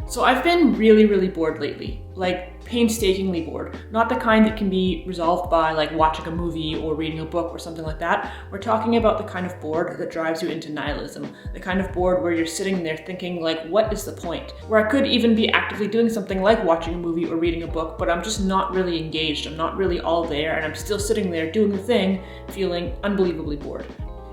So I've been really bored lately, like painstakingly bored. Not the kind that can be resolved by like watching a movie or reading a book or something like that. We're talking about the kind of bored that drives you into nihilism. The kind of bored where you're sitting there thinking like, what is the point? Where I could even be actively doing something like watching a movie or reading a book, but I'm just not really engaged. I'm not really all there, and I'm still sitting there doing the thing, feeling unbelievably bored.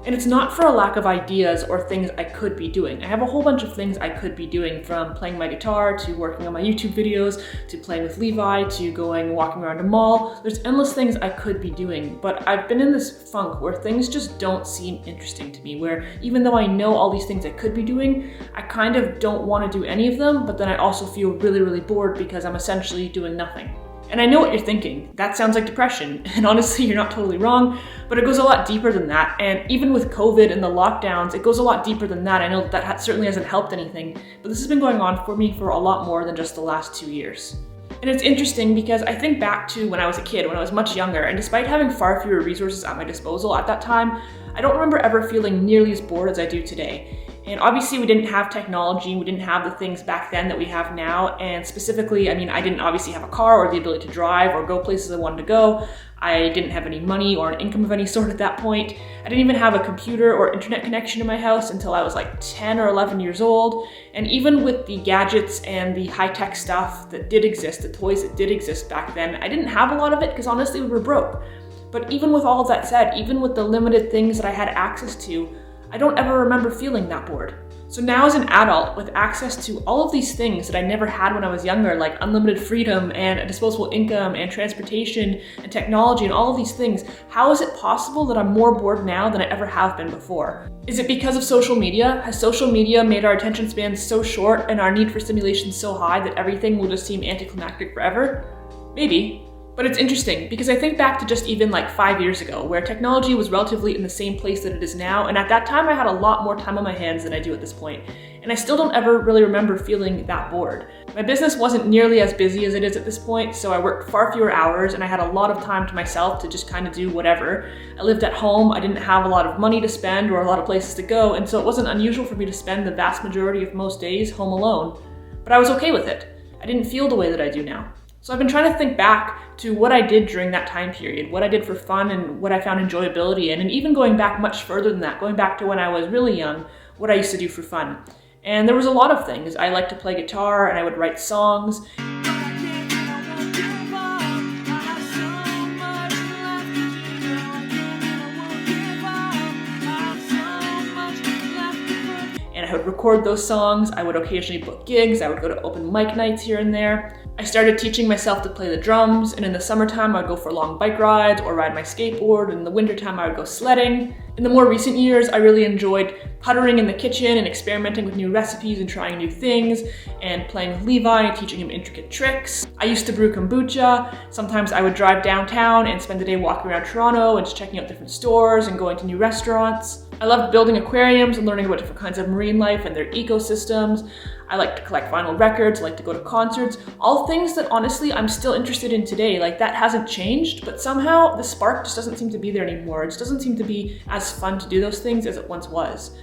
And it's not for a lack of ideas or things I could be doing. I have a whole bunch of things I could be doing, from playing my guitar, to working on my YouTube videos, to playing with Levi, to going walking around a mall. There's endless things I could be doing, but I've been in this funk where things just don't seem interesting to me, where even though I know all these things I could be doing, I kind of don't want to do any of them, but then I also feel really bored because I'm essentially doing nothing. And I know what you're thinking. That sounds like depression. And honestly, you're not totally wrong, but it goes a lot deeper than that. And even with COVID and the lockdowns, it goes a lot deeper than that. I know that certainly hasn't helped anything, but this has been going on for me for a lot more than just the last 2 years. And it's interesting because I think back to when I was a kid, when I was much younger, and despite having far fewer resources at my disposal at that time, I don't remember ever feeling nearly as bored as I do today. And obviously we didn't have technology, we didn't have the things back then that we have now. And specifically, I mean, I didn't obviously have a car or the ability to drive or go places I wanted to go. I didn't have any money or an income of any sort at that point. I didn't even have a computer or internet connection in my house until I was like 10 or 11 years old. And even with the gadgets and the high-tech stuff that did exist, the toys that did exist back then, I didn't have a lot of it because honestly we were broke. But even with all of that said, even with the limited things that I had access to, I don't ever remember feeling that bored. So now as an adult with access to all of these things that I never had when I was younger, like unlimited freedom and a disposable income and transportation and technology and all of these things, how is it possible that I'm more bored now than I ever have been before? Is it because of social media? Has social media made our attention spans so short and our need for stimulation so high that everything will just seem anticlimactic forever? Maybe. But it's interesting because I think back to just even like 5 years ago, where technology was relatively in the same place that it is now, and at that time I had a lot more time on my hands than I do at this point. And I still don't ever really remember feeling that bored. My business wasn't nearly as busy as it is at this point, so I worked far fewer hours and I had a lot of time to myself to just kind of do whatever. I lived at home, I didn't have a lot of money to spend or a lot of places to go, and so it wasn't unusual for me to spend the vast majority of most days home alone. But I was okay with it. I didn't feel the way that I do now. So I've been trying to think back to what I did during that time period, what I did for fun and what I found enjoyability in, and even going back much further than that, going back to when I was really young, what I used to do for fun. And there was a lot of things. I liked to play guitar and I would write songs. I would record those songs, I would occasionally book gigs, I would go to open mic nights here and there. I started teaching myself to play the drums, and in the summertime I would go for long bike rides or ride my skateboard, and in the wintertime I would go sledding. In the more recent years, I really enjoyed puttering in the kitchen and experimenting with new recipes and trying new things, and playing with Levi and teaching him intricate tricks. I used to brew kombucha. Sometimes I would drive downtown and spend the day walking around Toronto and just checking out different stores and going to new restaurants. I loved building aquariums and learning about different kinds of marine life and their ecosystems. I like to collect vinyl records, I like to go to concerts, all things that honestly I'm still interested in today. Like, that hasn't changed, but somehow the spark just doesn't seem to be there anymore. It just doesn't seem to be as fun to do those things as it once was.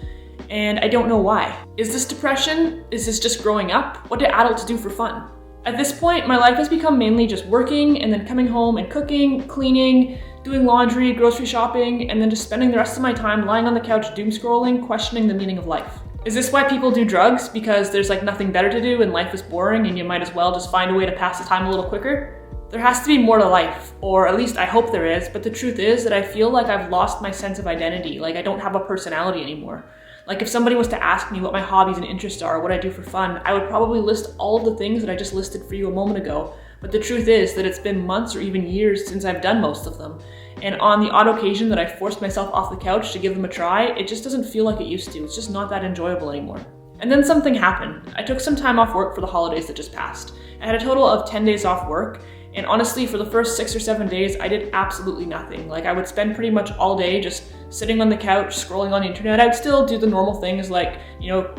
And I don't know why. Is this depression? Is this just growing up? What do adults do for fun? At this point, my life has become mainly just working and then coming home and cooking, cleaning, doing laundry, grocery shopping, and then just spending the rest of my time lying on the couch doom scrolling, questioning the meaning of life. Is this why people do drugs? Because there's like nothing better to do and life is boring and you might as well just find a way to pass the time a little quicker? There has to be more to life, or at least I hope there is, but the truth is that I feel like I've lost my sense of identity, like I don't have a personality anymore. Like, if somebody was to ask me what my hobbies and interests are, what I do for fun, I would probably list all of the things that I just listed for you a moment ago. But the truth is that it's been months or even years since I've done most of them. And on the odd occasion that I forced myself off the couch to give them a try, it just doesn't feel like it used to. It's just not that enjoyable anymore. And then something happened. I took some time off work for the holidays that just passed. I had a total of 10 days off work. And honestly, for the first 6 or 7 days, I did absolutely nothing. Like, I would spend pretty much all day just sitting on the couch, scrolling on the internet. I'd still do the normal things like,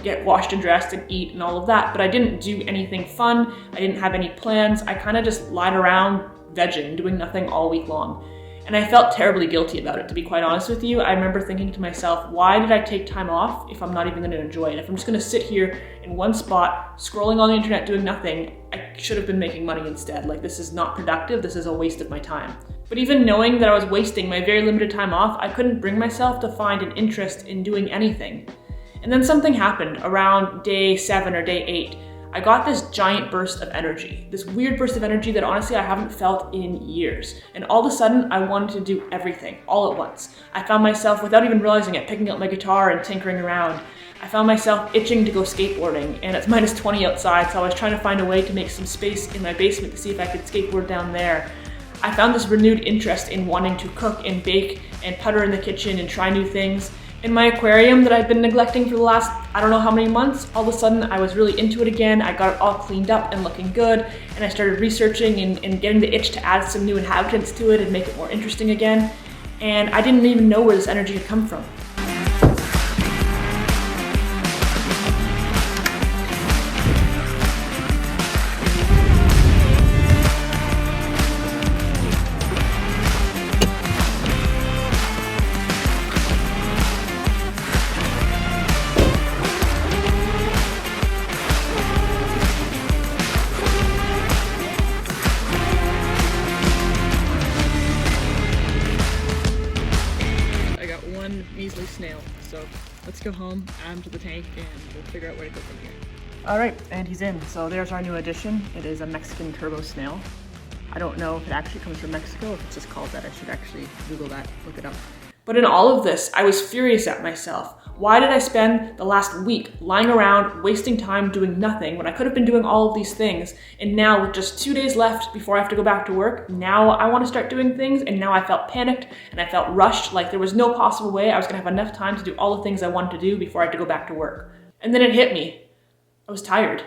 get washed and dressed and eat and all of that, but I didn't do anything fun. I didn't have any plans. I kind of just lied around vegging, doing nothing all week long. And I felt terribly guilty about it, to be quite honest with you. I remember thinking to myself, why did I take time off if I'm not even gonna enjoy it? If I'm just gonna sit here in one spot, scrolling on the internet, doing nothing, I should have been making money instead. Like, this is not productive, this is a waste of my time. But even knowing that I was wasting my very limited time off, I couldn't bring myself to find an interest in doing anything. And then something happened around day 7 or day 8. I got this giant burst of energy, this weird burst of energy that honestly I haven't felt in years. And all of a sudden, I wanted to do everything, all at once. I found myself, without even realizing it, picking up my guitar and tinkering around. I found myself itching to go skateboarding, and it's minus 20 outside, so I was trying to find a way to make some space in my basement to see if I could skateboard down there. I found this renewed interest in wanting to cook and bake and putter in the kitchen and try new things. In my aquarium that I've been neglecting for the last, I don't know how many months, all of a sudden I was really into it again. I got it all cleaned up and looking good, and I started researching and getting the itch to add some new inhabitants to it and make it more interesting again. And I didn't even know where this energy had come from. Measly snail. So let's go home, add him to the tank, and we'll figure out where to go from here. All right, and he's in. So there's our new addition. It is a Mexican turbo snail. I don't know if it actually comes from Mexico, if it's just called that. I should actually Google that, look it up. But in all of this, I was furious at myself. Why did I spend the last week lying around, wasting time doing nothing when I could have been doing all of these things? And now with just 2 days left before I have to go back to work, now I want to start doing things, and now I felt panicked and I felt rushed, like there was no possible way I was gonna have enough time to do all the things I wanted to do before I had to go back to work. And then it hit me. I was tired.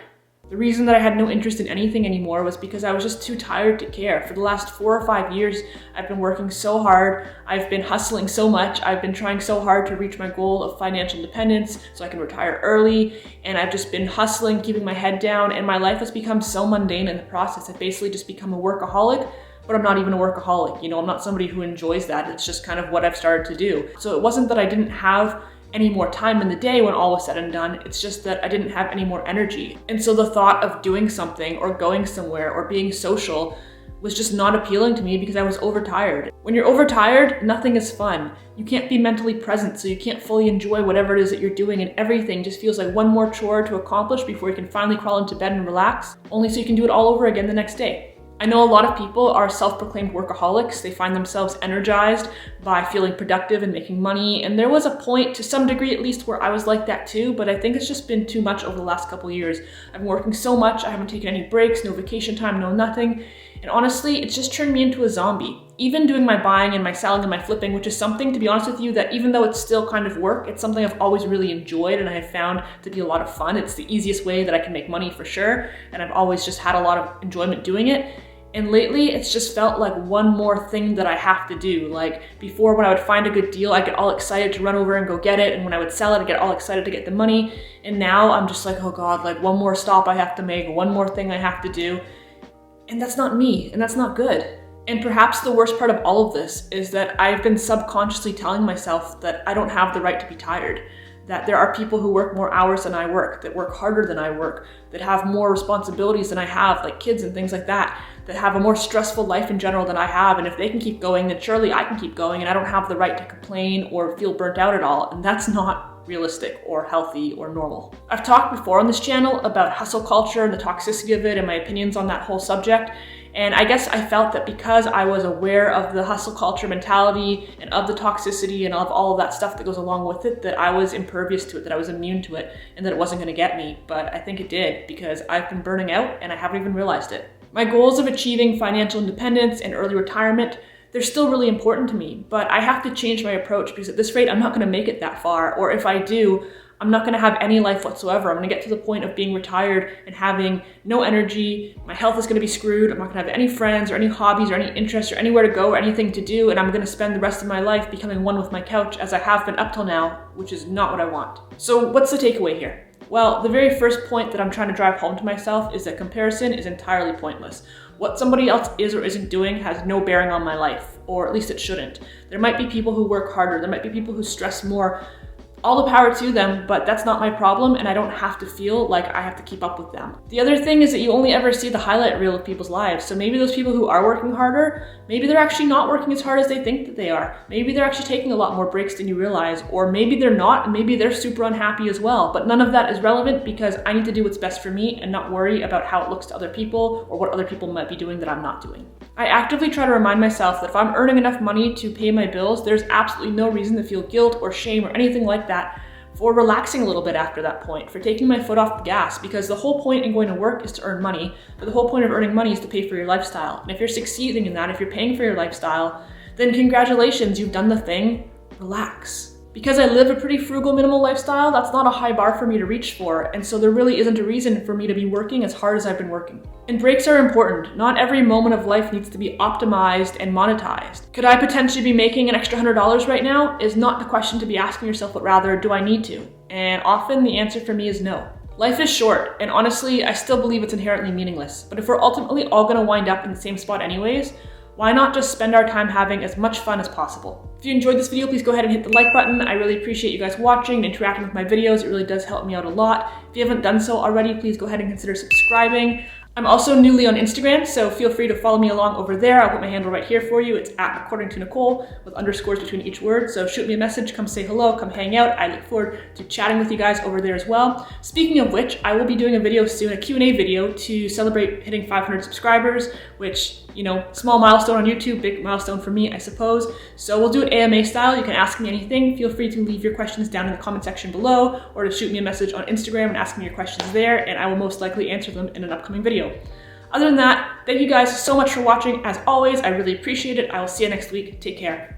The reason that I had no interest in anything anymore was because I was just too tired to care. For the last 4 or 5 years, I've been working so hard. I've been hustling so much. I've been trying so hard to reach my goal of financial independence so I can retire early. And I've just been hustling, keeping my head down, and my life has become so mundane in the process. I've basically just become a workaholic, but I'm not even a workaholic. You know, I'm not somebody who enjoys that. It's just kind of what I've started to do. So it wasn't that I didn't have any more time in the day when all was said and done. It's just that I didn't have any more energy. And so the thought of doing something or going somewhere or being social was just not appealing to me because I was overtired. When you're overtired, nothing is fun. You can't be mentally present, so you can't fully enjoy whatever it is that you're doing, and everything just feels like one more chore to accomplish before you can finally crawl into bed and relax, only so you can do it all over again the next day. I know a lot of people are self-proclaimed workaholics. They find themselves energized by feeling productive and making money. And there was a point, to some degree at least, where I was like that too, but I think it's just been too much over the last couple of years. I've been working so much, I haven't taken any breaks, no vacation time, no nothing. And honestly, it's just turned me into a zombie. Even doing my buying and my selling and my flipping, which is something, to be honest with you, that even though it's still kind of work, it's something I've always really enjoyed and I have found to be a lot of fun. It's the easiest way that I can make money for sure. And I've always just had a lot of enjoyment doing it. And lately, it's just felt like one more thing that I have to do. Like before, when I would find a good deal, I'd get all excited to run over and go get it. And when I would sell it, I'd get all excited to get the money. And now I'm just like, oh God, like one more stop I have to make, one more thing I have to do. And that's not me, and that's not good. And perhaps the worst part of all of this is that I've been subconsciously telling myself that I don't have the right to be tired. That there are people who work more hours than I work, that work harder than I work, that have more responsibilities than I have, like kids and things like that, that have a more stressful life in general than I have. And if they can keep going, then surely I can keep going, and I don't have the right to complain or feel burnt out at all. And that's not realistic or healthy or normal. I've talked before on this channel about hustle culture and the toxicity of it and my opinions on that whole subject. And I guess I felt that because I was aware of the hustle culture mentality and of the toxicity and of all of that stuff that goes along with it, that I was impervious to it, that I was immune to it, and that it wasn't going to get me. But I think it did, because I've been burning out and I haven't even realized it. My goals of achieving financial independence and early retirement, they're still really important to me, but I have to change my approach, because at this rate, I'm not going to make it that far. Or if I do, I'm not going to have any life whatsoever. I'm going to get to the point of being retired and having no energy. My health is going to be screwed. I'm not going to have any friends or any hobbies or any interests or anywhere to go or anything to do. And I'm going to spend the rest of my life becoming one with my couch, as I have been up till now, which is not what I want. So what's the takeaway here? Well, the very first point that I'm trying to drive home to myself is that comparison is entirely pointless. What somebody else is or isn't doing has no bearing on my life, or at least it shouldn't. There might be people who work harder, there might be people who stress more. All the power to them, but that's not my problem, and I don't have to feel like I have to keep up with them. The other thing is that you only ever see the highlight reel of people's lives, so maybe those people who are working harder, maybe they're actually not working as hard as they think that they are. Maybe they're actually taking a lot more breaks than you realize, or maybe they're not, and maybe they're super unhappy as well, but none of that is relevant because I need to do what's best for me and not worry about how it looks to other people or what other people might be doing that I'm not doing. I actively try to remind myself that if I'm earning enough money to pay my bills, there's absolutely no reason to feel guilt or shame or anything like that for relaxing a little bit after that point, for taking my foot off the gas, because the whole point in going to work is to earn money, but the whole point of earning money is to pay for your lifestyle. And if you're succeeding in that, if you're paying for your lifestyle, then congratulations, you've done the thing, relax. Because I live a pretty frugal, minimal lifestyle, that's not a high bar for me to reach for, and so there really isn't a reason for me to be working as hard as I've been working. And breaks are important. Not every moment of life needs to be optimized and monetized. Could I potentially be making an extra $100 right now? Is not the question to be asking yourself, but rather, do I need to? And often the answer for me is no. Life is short, and honestly, I still believe it's inherently meaningless. But if we're ultimately all gonna wind up in the same spot anyways, why not just spend our time having as much fun as possible? If you enjoyed this video, please go ahead and hit the like button. I really appreciate you guys watching and interacting with my videos. It really does help me out a lot. If you haven't done so already, please go ahead and consider subscribing. I'm also newly on Instagram, so feel free to follow me along over there. I'll put my handle right here for you. It's @accordingtonicole with underscores between each word. So shoot me a message, come say hello, come hang out. I look forward to chatting with you guys over there as well. Speaking of which, I will be doing a video soon, a Q&A video to celebrate hitting 500 subscribers, which, you know, small milestone on YouTube, big milestone for me, I suppose. So we'll do it AMA style. You can ask me anything. Feel free to leave your questions down in the comment section below, or to shoot me a message on Instagram and ask me your questions there, and I will most likely answer them in an upcoming video. Other than that, thank you guys so much for watching. As always, I really appreciate it. I will see you next week. Take care.